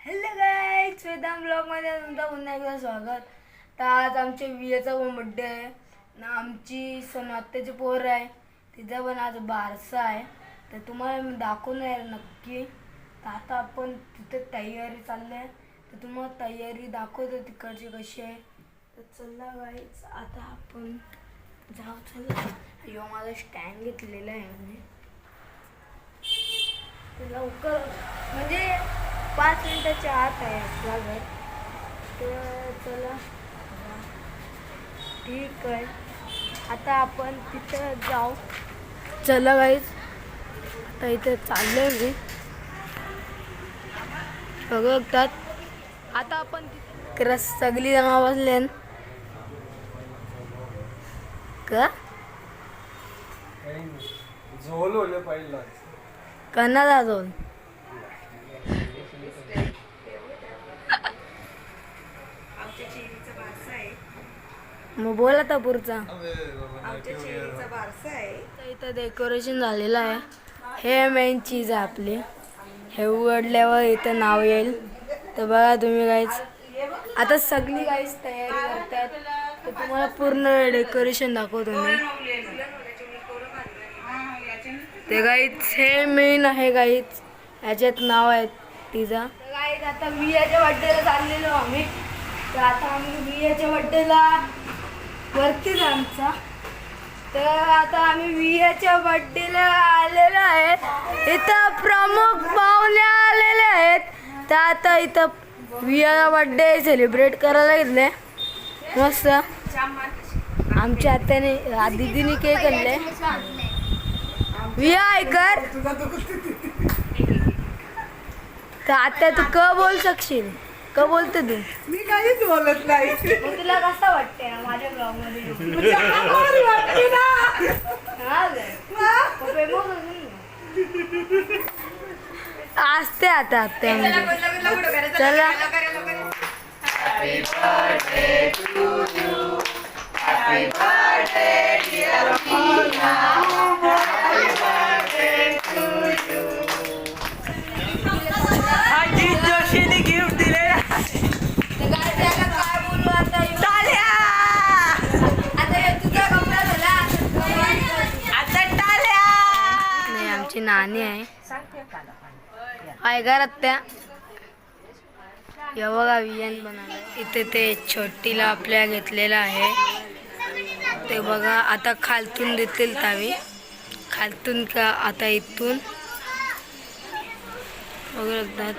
Hello guys, Vedanta ब्लॉगमध्ये तुमचं पुन्हा एकदा स्वागत. तर आज आमच्या वियाचा पण बड्डे आहे ना. आमची सनात्याची पोर आहे, तिचा पण आज बारसा आहे. तर तुम्हाला मी दाखवणार नक्की. तर आता आपण तिथे तयारी चालली आहे, तर तुम्हाला तयारी दाखवतो तिकडची कशी आहे. तर चला गाईज, आता आपण जाऊ. चला, यो माझा स्टँड घेतलेला आहे म्हणजे लवकर, म्हणजे 5 मिनिटाच्या आत आहे आपला घर. तर चला, ठीक आहे. आता आपण तिथं जाऊ. चला गाईज, आता इथे चाललोय मी, बघतात. आता आपण तिथे सगळी जमा बसले का झोल पहिला कन्नाला जाऊन मग बोला तर पुढचा. इथं डेकोरेशन झालेलं आहे. हे मेन चीज आहे आपली. हे उघडल्यावर इथं नाव येईल. तर बघा तुम्ही गाईज, आता सगळी गाईज तयारी करतात. तर तुम्हाला पूर्ण डेकोरेशन दाखवतो मी. ते गाईज हे मेन आहे गाईज, ह्याच्यात नाव आहे तिचा. गाईज आता वियाच्या बड्डेला चाललेलो आम्ही. तर आता आम्ही वियाच्या बड्डेला वरतीच आमचा. तर आता आम्ही वियाच्या बड्डेला आलेलो आहे. इथं प्रमुख पाहुणे आलेले आहेत. तर आता इथं वियाचा बड्डे सेलिब्रेट करायला घेतले मस्त. आमच्या आत्याने दीदीने केक आणले. विया ऐकर, तर आता तू क बोल शकशील? क बोलते तू? मी काहीच बोलत नाही. मग तुला कसं वाटते ना माझ्या ब्लॉग मध्ये? असते आता आत्या. चला, जोशीने गिफ्ट दिले. काय बोलू आता? तुझा कपडा झाला आता टाल्या. नाही, आमची नानी आहे. काय करत त्या या बघा वियन बनवलं. इथे ते छोटीला आपल्या घेतलेला आहे. ते बघा आता खालतून देतील तावी. खालतून का आता इथून बघतात.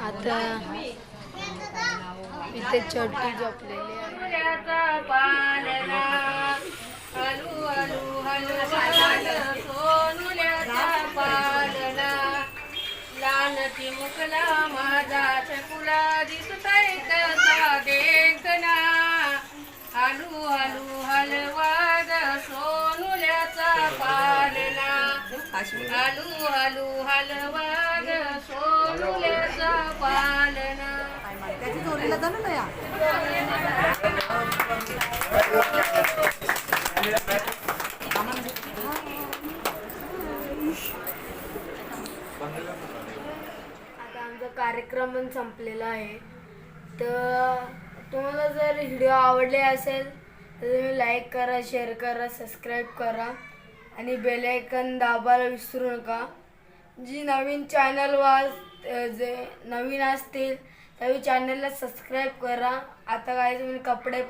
आता इथे छोटी झोपलेली आहे. लानती मुकला माझा चकुला दिसतय कसा देखना. हलू हलू हलवाद सोनुल्याचा पालना. हलू हलू हलवाद सोनुल्याचा पालना. त्याची जोडीला जाणं ना या. आता आमचा कार्यक्रम पण संपलेला आहे. तर तुम्हाला जर व्हिडिओ आवडले असेल तर तुम्ही लाईक करा, शेअर करा, सबस्क्राईब करा आणि बेल आयकॉन दाबायला विसरू नका. जी नवीन चॅनलवर जे नवीन असतील त्यावेळी चॅनलला सबस्क्राईब करा. आता काय तुम्ही कपडे